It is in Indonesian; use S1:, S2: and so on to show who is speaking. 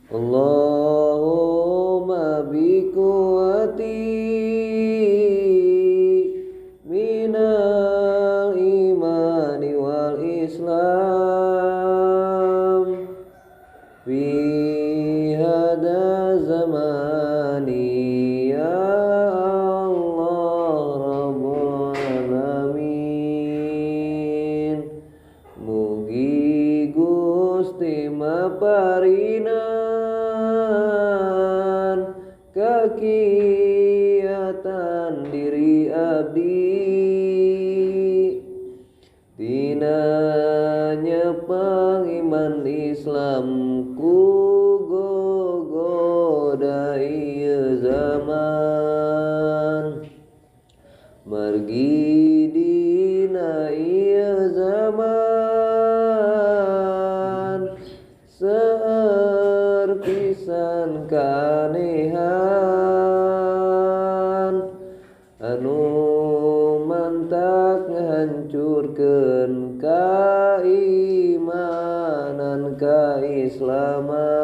S1: Allahumma biquwati minal imani wal islam fi hada zamani ya Allah rabbul alamin. Mugi Gusti maparinan kakiatan diri abdi tina nyepeng iman Islam ku gogoda ieu zaman. Margi dina ieu zaman seueur pisan kanehan anu mantak ngahancurkeun kaimanan kaislaman.